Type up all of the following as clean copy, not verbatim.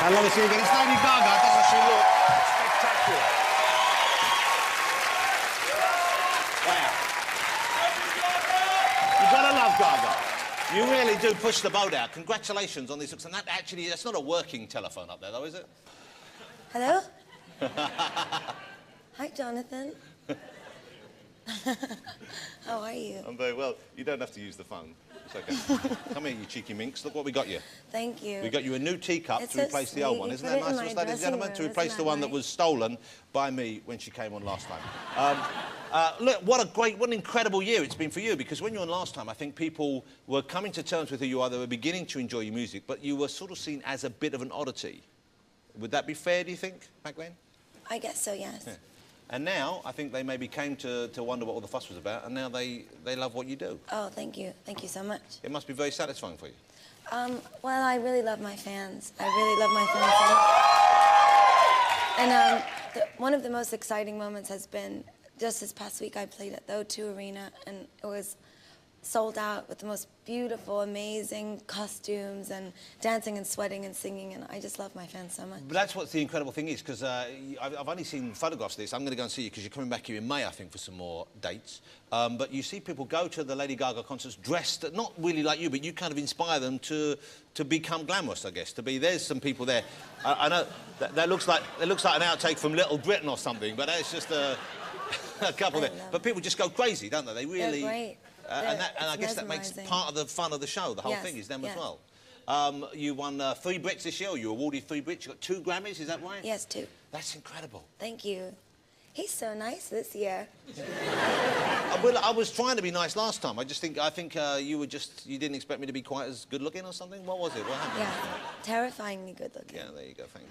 I love to see you again. It's Lady Gaga. Doesn't she look spectacular? Wow. You gotta love Gaga. You really do push the boat out. Congratulations on these looks. And that actually, that's not a working telephone up there, though, is it? Hello? Hi, Jonathan. How are you? I'm very well. You don't have to use the phone. It's okay. Come here, you cheeky minx. Look what we got you. Thank you. We got you a new teacup It's to replace so the old sweet. one. You Isn't put that it nice in of my us, ladies and gentlemen? dressing To room. replace Isn't the that one that nice? was stolen by me when she came on last time. Look, what an incredible year it's been for you, because when you were on last time, I think people were coming to terms with who you are. They were beginning to enjoy your music, but you were sort of seen as a bit of an oddity. Would that be fair, do you think, back then? I guess so, yes. Yeah. And now, I think they maybe came to wonder what all the fuss was about, and now they love what you do. Oh, thank you. Thank you so much. It must be very satisfying for you. Well, I really love my fans. I really love my fans. And one of the most exciting moments has been just this past week. I played at the O2 Arena, and it was sold out with the most beautiful, amazing costumes and dancing and sweating and singing, and I just love my fans so much. But that's what the incredible thing is, because I've only seen photographs of this. I'm going to go and see you because you're coming back here in May, I think, for some more dates. But you see people go to the Lady Gaga concerts dressed, not really like you, but you kind of inspire them to become glamorous, I guess, to be... There's some people there. I know that looks like an outtake from Little Britain or something, but that's just a couple there. But people just go crazy, don't they? They really... They're great. And I guess that makes part of the fun of the show. The whole thing is them as well. You won 3 Brits this year. You were awarded 3 Brits. You got 2 Grammys. Is that right? Yes, 2. That's incredible. Thank you. He's so nice this year. Well, I was trying to be nice last time. I think you didn't expect me to be quite as good looking or something. What was it? What happened? Yeah, terrifyingly good looking. Yeah, there you go. Thank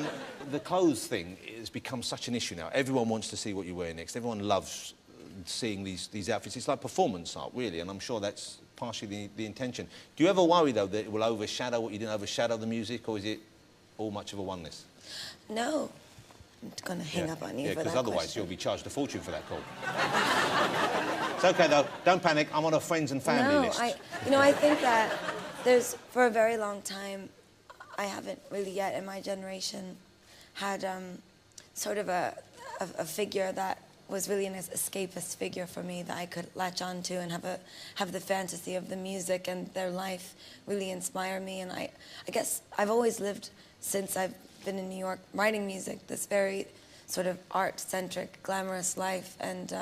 you. The clothes thing has become such an issue now. Everyone wants to see what you wear next. Everyone loves seeing these outfits. It's like performance art, really, and I'm sure that's partially the intention. Do you ever worry, though, that it will overshadow what you didn't overshadow the music, or is it all much of a oneness? No. I'm going to hang up on you for that because otherwise question. you'll be charged a fortune for that call. It's OK, though. Don't panic. I'm on a friends and family list. I think that for a very long time, I haven't really yet in my generation had sort of a figure that was really an escapist figure for me that I could latch on to and have the fantasy of the music and their life really inspire me. And I guess I've always lived, since I've been in New York writing music, this very sort of art-centric, glamorous life. And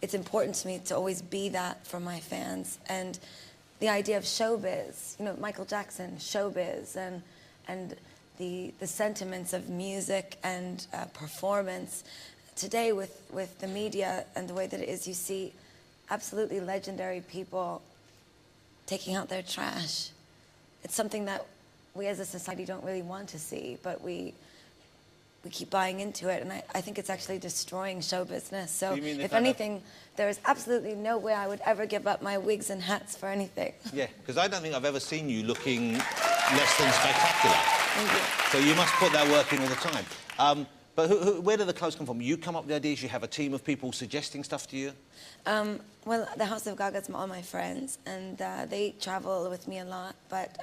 it's important to me to always be that for my fans. And the idea of showbiz, you know, Michael Jackson, showbiz, and the sentiments of music and performance. Today, with the media and the way that it is, you see absolutely legendary people taking out their trash. It's something that we as a society don't really want to see, but we keep buying into it, and I think it's actually destroying show business. So, if anything, there's absolutely no way I would ever give up my wigs and hats for anything. Yeah, because I don't think I've ever seen you looking less than spectacular. Thank you. So you must put that work in all the time. But where do the clothes come from? You come up with ideas, you have a team of people suggesting stuff to you? Well, the House of Gaga is all my friends, and they travel with me a lot, but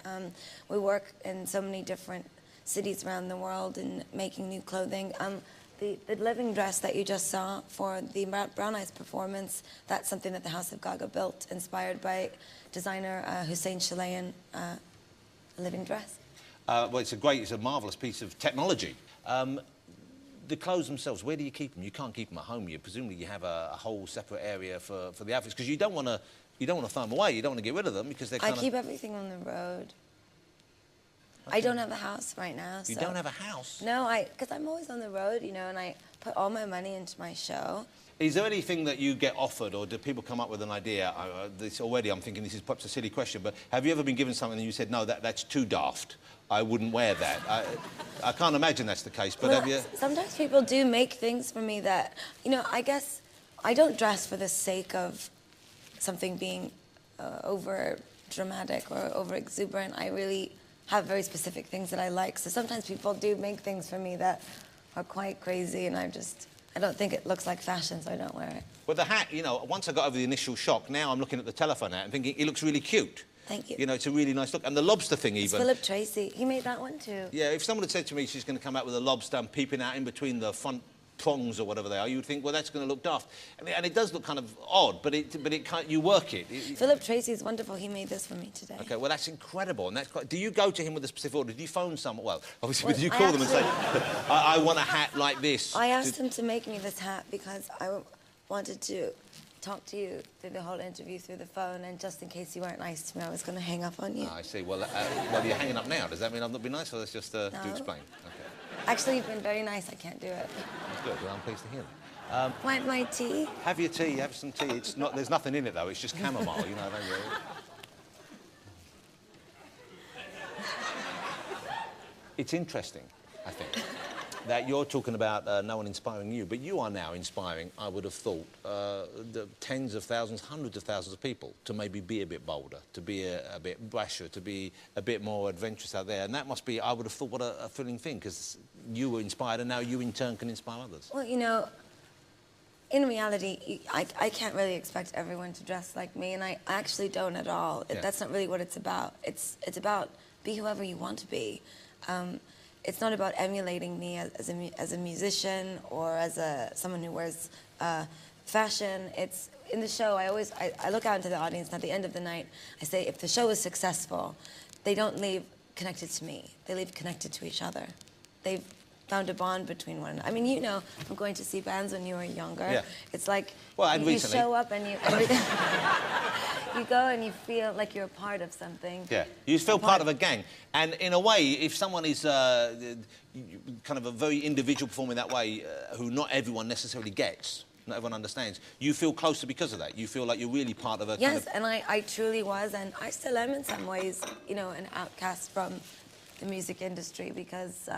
we work in so many different cities around the world in making new clothing. The living dress that you just saw for the Brown Eyes performance, that's something that the House of Gaga built, inspired by designer Hussein Chalayan, a living dress. Well, it's a marvellous piece of technology. The clothes themselves, where do you keep them? You can't keep them at home. Presumably you have a whole separate area for the outfits, because you don't want to throw them away. You don't want to get rid of them because they're kind of... I keep everything on the road. Okay. I don't have a house right now. You don't have a house? No, because I'm always on the road, you know, and I put all my money into my show. Is there anything that you get offered, or do people come up with an idea? I'm thinking this is perhaps a silly question, but have you ever been given something and you said, no, that's too daft, I wouldn't wear that? I can't imagine that's the case, but well, have you... Sometimes people do make things for me that, you know, I guess I don't dress for the sake of something being over dramatic or over exuberant. I really have very specific things that I like. So sometimes people do make things for me that are quite crazy, and I don't think it looks like fashion, so I don't wear it. Well, the hat, you know, once I got over the initial shock, now I'm looking at the telephone hat and thinking it looks really cute. Thank you. You know, it's a really nice look. And the lobster thing, It's even. Philip Tracy. He made that one too. Yeah, if someone had said to me she's going to come out with a lobster and peeping out in between the front prongs or whatever they are, you would think, well, that's going to look daft. And it does look kind of odd, but it can't, you work it. Philip Tracy is wonderful. He made this for me today. Okay, well, that's incredible. And that's quite, do you go to him with a specific order? Did you phone someone? Well, obviously, did you call them and say, I want a hat like this? I asked him to make me this hat because I wanted to talk to you through the whole interview through the phone, and just in case you weren't nice to me, I was going to hang up on you. I see. Well, you're hanging up now. Does that mean I've not been nice, or that's just to explain? Okay. Actually, you've been very nice. I can't do it. Good. Well, I'm pleased to hear that. Want my tea? Have your tea. Have some tea. It's not. There's nothing in it though. It's just chamomile. You know. Don't you? It's interesting, I think, that you're talking about no one inspiring you, but you are now inspiring, I would have thought, the tens of thousands, hundreds of thousands of people to maybe be a bit bolder, to be a bit brasher, to be a bit more adventurous out there. And that must be, I would have thought, what a thrilling thing, because you were inspired and now you in turn can inspire others. Well, you know, in reality, I can't really expect everyone to dress like me, and I actually don't at all. Yeah. That's not really what it's about. It's about be whoever you want to be. It's not about emulating me as a musician or as someone who wears fashion. It's in the show. I look out into the audience, and at the end of the night, I say, if the show is successful, they don't leave connected to me. They leave connected to each other. They've found a bond between one another. I mean, you know, I'm going to see bands when you were younger. Yeah. It's like you show up and you you go and you feel like you're a part of something. Yeah, you feel part of a gang. And in a way, if someone is kind of a very individual performer in that way, who not everyone necessarily gets, not everyone understands, you feel closer because of that. You feel like you're really part of a kind of... Yes, and I truly was, and I still am in some ways, you know, an outcast from the music industry because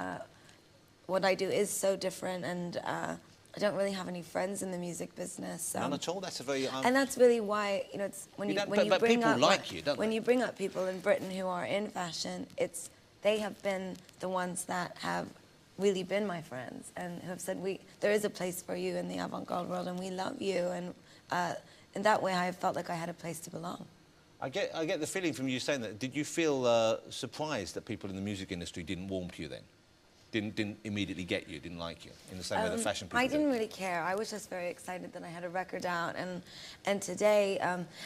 what I do is so different, and I don't really have any friends in the music business. None at all. That's a very... And that's really why, you know, it's when you bring people up like you, don't when they? you bring up people in Britain who are in fashion, they have been the ones that have really been my friends and who have said there is a place for you in the avant-garde world, and we love you, and in that way I felt like I had a place to belong. I get the feeling from you saying that. Did you feel surprised that people in the music industry didn't warm to you then? Didn't immediately get you, didn't like you, in the same way that fashion people I do? didn't really care. I was just very excited that I had a record out. And today,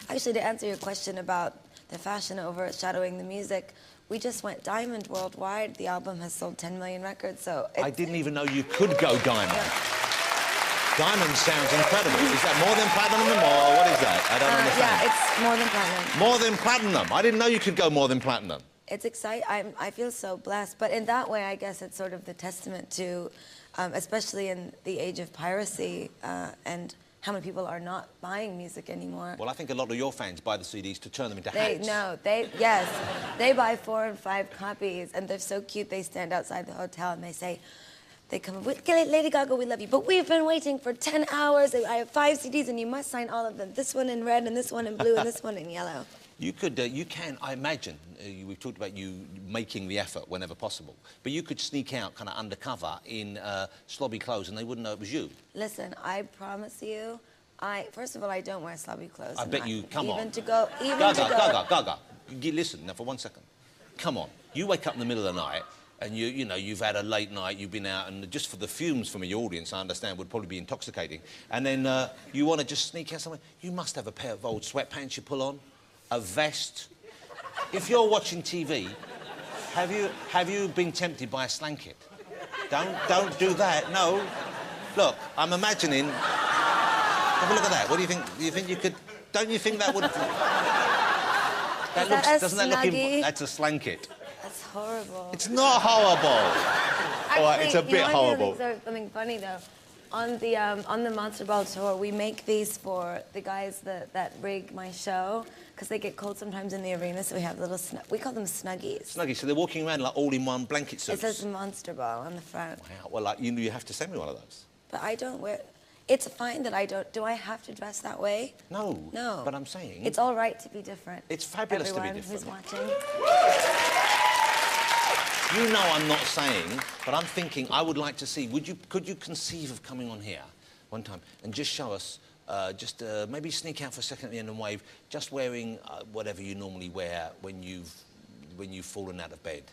actually, to answer your question about the fashion overshadowing the music, we just went diamond worldwide. The album has sold 10 million records, so... I didn't even know you could go diamond. Yeah. Diamond sounds incredible. Is that more than platinum or what is that? I don't understand. Yeah, it's more than platinum. More than platinum? I didn't know you could go more than platinum. It's exciting. I feel so blessed. But in that way, I guess it's sort of the testament to, especially in the age of piracy and how many people are not buying music anymore. Well, I think a lot of your fans buy the CDs to turn them into hats. Yes, they buy 4 and 5 copies, and they're so cute. They stand outside the hotel and they say, they come up with, Lady Gaga, we love you, but we've been waiting for 10 hours. I have 5 CDs, and you must sign all of them. This one in red, and this one in blue, and this one in yellow. You can, I imagine, we've talked about you making the effort whenever possible, but you could sneak out kind of undercover in slobby clothes and they wouldn't know it was you. Listen, I promise you, first of all, I don't wear slobby clothes. I bet you, come on. Gaga, listen, now for 1 second. Come on, you wake up in the middle of the night and you know, you've had a late night, you've been out, and just for the fumes from your audience, I understand, would probably be intoxicating, and then you want to just sneak out somewhere. You must have a pair of old sweatpants you pull on, a vest. If you're watching TV, have you been tempted by a slanket? Don't do that. No. Look, I'm imagining. Have a look at that. What do you think? Do you think you could? Don't you think that would? Doesn't that look? That's a slanket. That's horrible. It's not horrible. Actually, Right, it's a bit horrible. Something funny though. On the Monster Ball tour, we make these for the guys that rig my show, because they get cold sometimes in the arena, so we have little, we call them Snuggies. Snuggies, so they're walking around like all-in-one blanket suits. It says Monster Ball on the front. Wow, well, like, you have to send me one of those. But I don't wear, it's fine that I don't, do I have to dress that way? No. No. But I'm saying... It's all right to be different. It's fabulous to be different. Everyone who's watching. You know I'm not saying, but I'm thinking I would like to see, could you conceive of coming on here one time and just show us just maybe sneak out for a second at the end and wave, just wearing whatever you normally wear when you've fallen out of bed.